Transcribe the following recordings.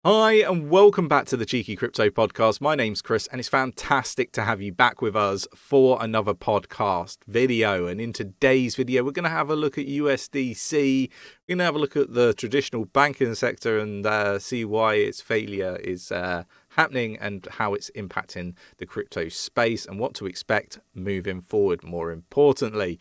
Hi, and welcome back to the Cheeky Crypto Podcast. My name's Chris, and it's fantastic to have you back with us for another podcast video. And in today's video, we're going to have a look at USDC. We're going to have a look at the traditional banking sector and see why its failure is happening and how it's impacting the crypto space and what to expect moving forward, more importantly.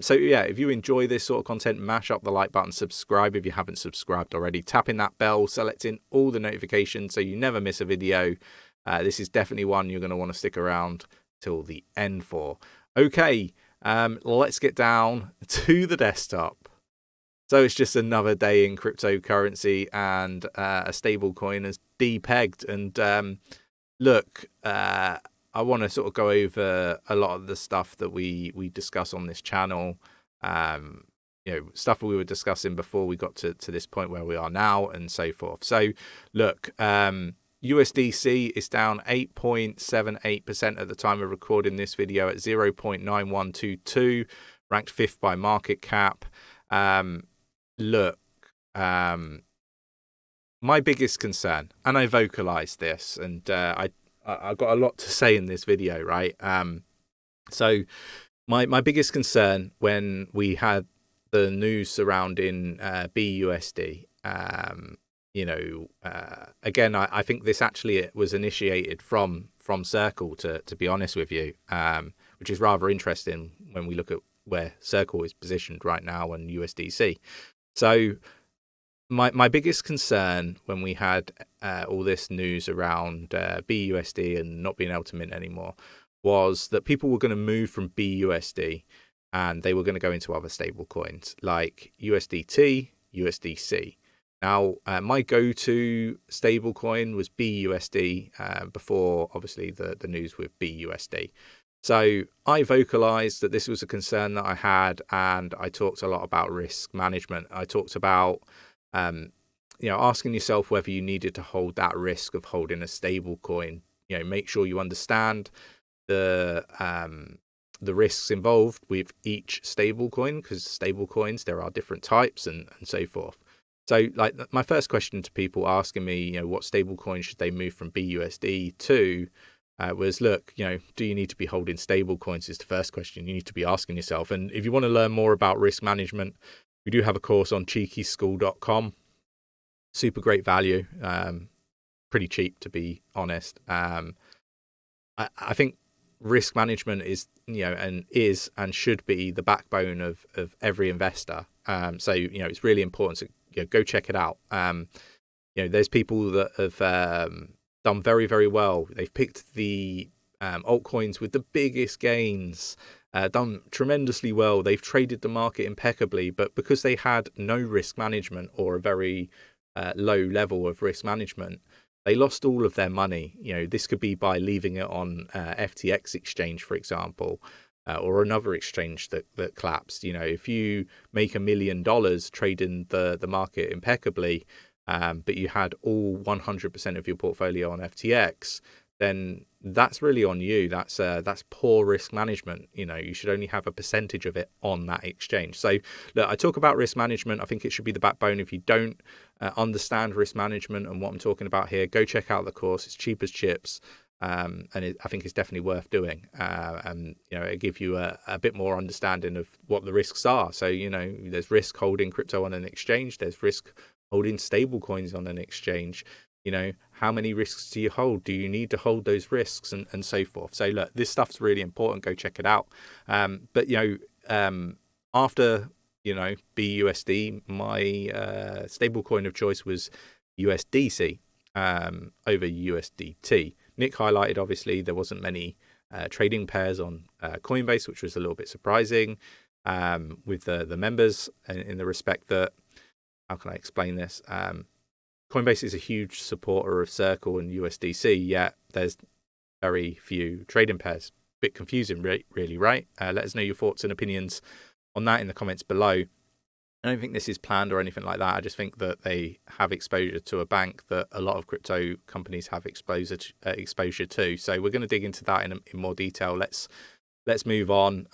So yeah, if you enjoy this sort of content, mash up the like button, subscribe if you haven't subscribed already, tapping that bell, selecting all the notifications so you never miss a video. This is definitely one you're going to want to stick around till the end for. Okay, let's get down to the desktop. So it's just another day in cryptocurrency, and a stable coin has depegged. And look, I want to sort of go over a lot of the stuff that we discuss on this channel, stuff we were discussing before we got to this point where we are now and so forth. So look, USDC is down 8.78% at the time of recording this video at 0.9122, ranked 5th by market cap. Look, my biggest concern, and I vocalized this, and I've got a lot to say in this video, right? So my biggest concern when we had the news surrounding BUSD, again, I think this actually was initiated from Circle, to be honest with you, which is rather interesting when we look at where Circle is positioned right now and USDC. So my biggest concern when we had all this news around BUSD and not being able to mint anymore was that people were going to move from BUSD and they were going to go into other stable coins like USDT, USDC. Now, my go-to stable coin was BUSD before, obviously, the news with BUSD. So I vocalized that this was a concern that I had, and I talked a lot about risk management. I talked about asking yourself whether you needed to hold that risk of holding a stable coin. Make sure you understand the risks involved with each stable coin, because stable coins, there are different types and so forth. So like my first question to people asking me, what stable coin should they move from BUSD to, was, look, do you need to be holding stable coins is the first question you need to be asking yourself. And if you want to learn more about risk management, we do have a course on 𝗕𝗘𝗪𝗂𝗀.com. Super great value, pretty cheap, to be honest. I think risk management is, and should be the backbone of every investor. So it's really important to go check it out. There's people that have done very, very well. They've picked the altcoins with the biggest gains, done tremendously well. They've traded the market impeccably, but because they had no risk management or a very low level of risk management, they lost all of their money. This could be by leaving it on FTX exchange, for example, or another exchange that collapsed. If you make $1 million trading the market impeccably, but you had all 100% of your portfolio on FTX, then that's really on you. That's poor risk management. You should only have a percentage of it on that exchange. So look, I talk about risk management. I think it should be the backbone. If you don't understand risk management and what I'm talking about here, go check out the course. It's cheap as chips. I think it's definitely worth doing. And it give you a bit more understanding of what the risks are. So there's risk holding crypto on an exchange. There's risk holding stable coins on an exchange. How many risks do you hold? Do you need to hold those risks, and so forth? So look, this stuff's really important. Go check it out. But after BUSD, my stable coin of choice was USDC over USDT. Nick highlighted, obviously, there wasn't many trading pairs on Coinbase, which was a little bit surprising with the members, in the respect that, how can I explain this? Coinbase is a huge supporter of Circle and USDC, yet there's very few trading pairs. Bit confusing, really, right? Let us know your thoughts and opinions on that in the comments below. I don't think this is planned or anything like that. I just think that they have exposure to a bank that a lot of crypto companies have exposure to. So we're going to dig into that in more detail. Let's move on.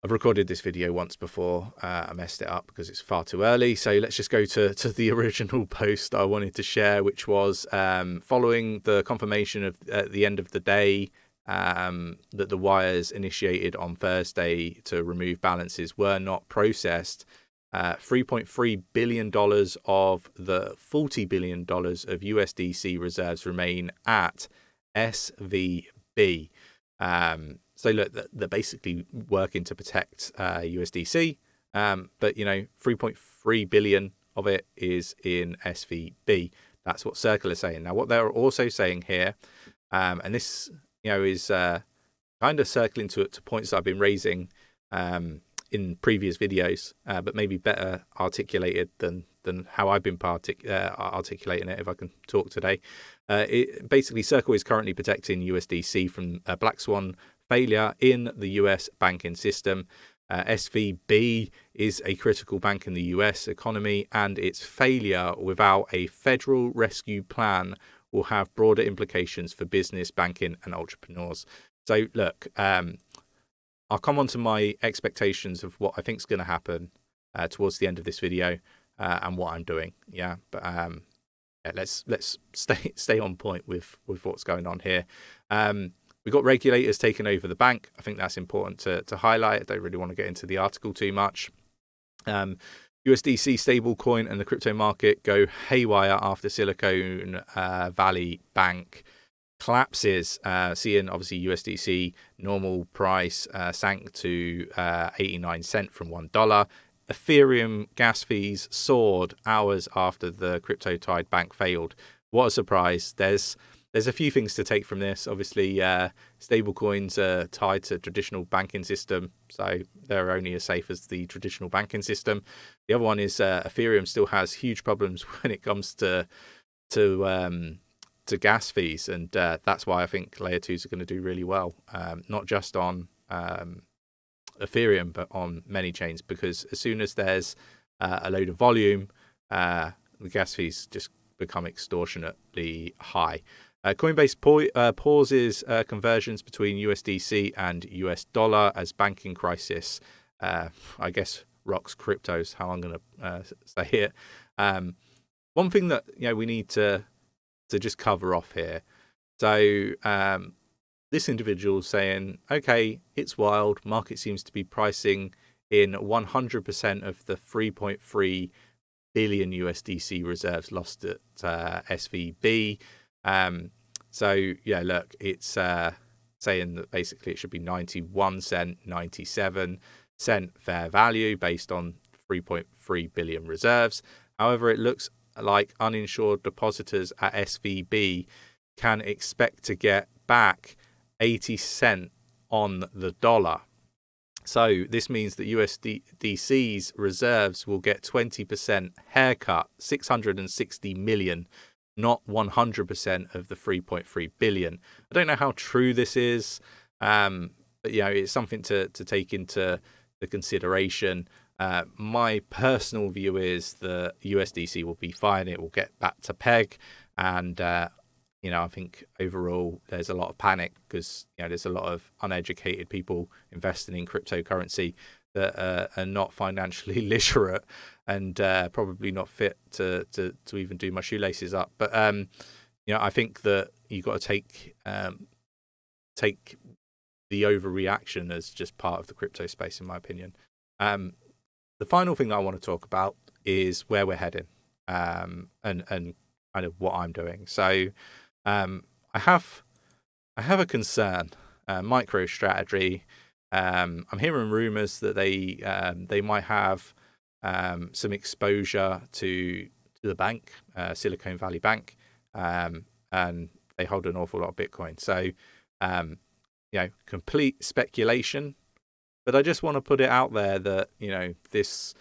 I've recorded this video once before. I messed it up because it's far too early. So let's just go to the original post I wanted to share, which was following the confirmation of at the end of the day that the wires initiated on Thursday to remove balances were not processed. $3.3 billion of the $40 billion of USDC reserves remain at SVB. So look, they're basically working to protect USDC, but 3.3 billion of it is in SVB. That's what Circle is saying. Now, what they're also saying here, and this is kind of circling to points that I've been raising in previous videos, but maybe better articulated than how I've been articulating it, if I can talk today. Basically, Circle is currently protecting USDC from black swan failure in the US banking system. SVB is a critical bank in the US economy, and its failure without a federal rescue plan will have broader implications for business, banking, and entrepreneurs. So look, I'll come on to my expectations of what I think is going to happen towards the end of this video and what I'm doing. Yeah, but let's stay on point with what's going on here. We've got regulators taking over the bank. I think that's important to highlight. I don't really want to get into the article too much. USDC stablecoin and the crypto market go haywire after Silicon Valley Bank collapses, seeing obviously USDC normal price sank to 89 cents from $1. Ethereum gas fees soared hours after the crypto-tied bank failed. What a surprise. There's a few things to take from this. Obviously, stable coins are tied to traditional banking system, so they're only as safe as the traditional banking system. The other one is Ethereum still has huge problems when it comes to gas fees, and that's why I think layer 2s are going to do really well, not just on Ethereum, but on many chains, because as soon as there's a load of volume, the gas fees just become extortionately high. Coinbase pauses conversions between USDC and US dollar as banking crisis, I guess, rocks cryptos, how I'm going to say it. One thing that we need to just cover off here. So this individual saying, okay, it's wild. Market seems to be pricing in 100% of the 3.3 billion USDC reserves lost at SVB. So yeah, look, it's saying that basically it should be 91 cent, 97 cent fair value based on 3.3 billion reserves. However, it looks like uninsured depositors at SVB can expect to get back 80 cent on the dollar. So this means that USDC's reserves will get 20% haircut, 660 million, not 100% of the 3.3 billion. I don't know how true this is, but it's something to take into the consideration. My personal view is that USDC will be fine. It will get back to peg, and I think overall there's a lot of panic because there's a lot of uneducated people investing in cryptocurrency that are not financially literate and probably not fit to even do my shoelaces up. But I think that you've got to take the overreaction as just part of the crypto space, in my opinion. The final thing that I want to talk about is where we're heading, and kind of what I'm doing. So I have a concern, MicroStrategy. I'm hearing rumors that they might have some exposure to the bank, Silicon Valley Bank, and they hold an awful lot of Bitcoin. So complete speculation. But I just want to put it out there that this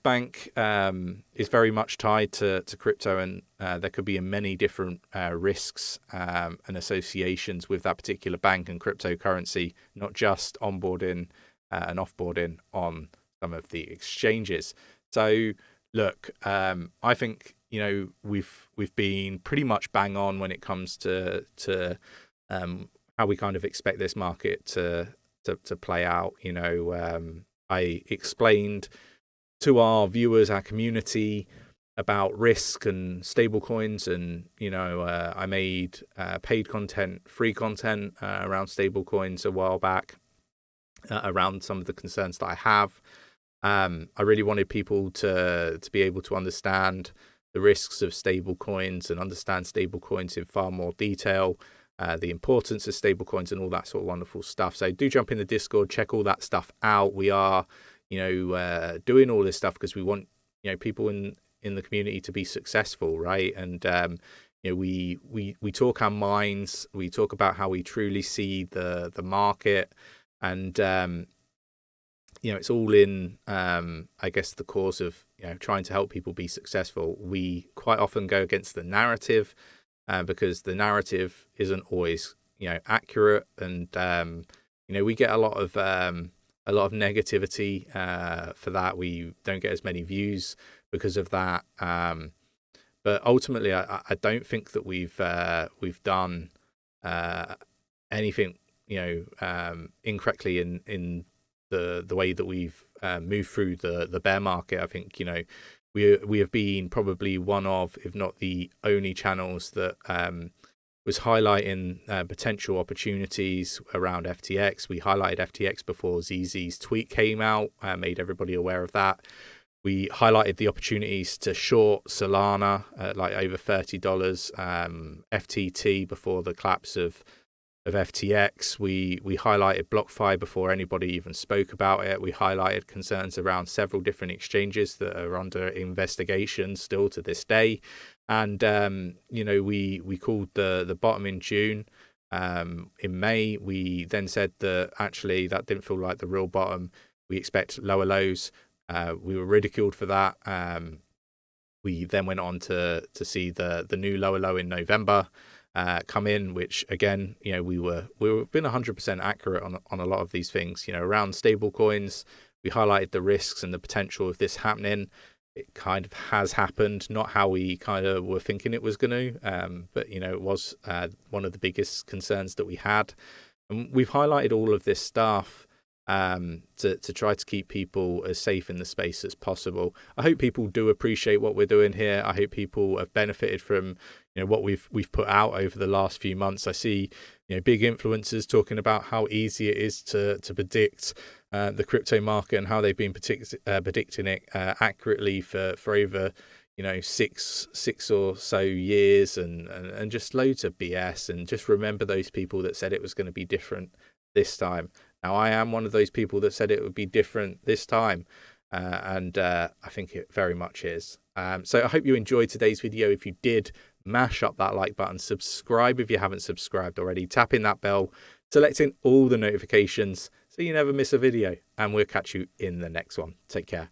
bank is very much tied to crypto, and there could be many different risks and associations with that particular bank and cryptocurrency, not just onboarding and offboarding on some of the exchanges. So look, I think we've been pretty much bang on when it comes to how we kind of expect this market to to play out. I explained to our viewers, our community, about risk and stable coins, and I made paid content, free content around stable coins a while back, around some of the concerns that I have. I really wanted people to be able to understand the risks of stable coins and understand stable coins in far more detail, the importance of stable coins and all that sort of wonderful stuff. So do jump in the Discord, check all that stuff out. We are doing all this stuff because we want people in the community to be successful, right? And we talk our minds, we talk about how we truly see the market, and it's all in I guess the cause of trying to help people be successful. We quite often go against the narrative because the narrative isn't always accurate, and we get a lot of negativity for that. We don't get as many views because of that. But ultimately, I don't think that we've done anything incorrectly in the way that we've moved through the bear market. I think we have been probably one of, if not the only channels that was highlighting potential opportunities around FTX. We highlighted FTX before zz's tweet came out, made everybody aware of that. We highlighted the opportunities to short Solana at like over $30, FTT before the collapse of FTX. We highlighted BlockFi before anybody even spoke about it. We highlighted concerns around several different exchanges that are under investigation still to this day. And we called the bottom in June. In May, we then said that actually that didn't feel like the real bottom. We expect lower lows. We were ridiculed for that. We then went on to see the new lower low in November come in, which again, we were been 100% accurate on a lot of these things. Around stable coins, we highlighted the risks and the potential of this happening. It kind of has happened, not how we kind of were thinking it was going to, but it was one of the biggest concerns that we had. And we've highlighted all of this stuff to try to keep people as safe in the space as possible. I hope people do appreciate what we're doing here. I hope people have benefited from what we've put out over the last few months. I see big influencers talking about how easy it is to predict the crypto market, and how they've been predicting it accurately for over six or so years, and just loads of BS. And just remember those people that said it was going to be different this time. Now, I am one of those people that said it would be different this time, and I think it very much is. So I hope you enjoyed today's video. If you did, mash up that like button, subscribe if you haven't subscribed already, tap in that bell, selecting all the notifications so you never miss a video, and we'll catch you in the next one. Take care.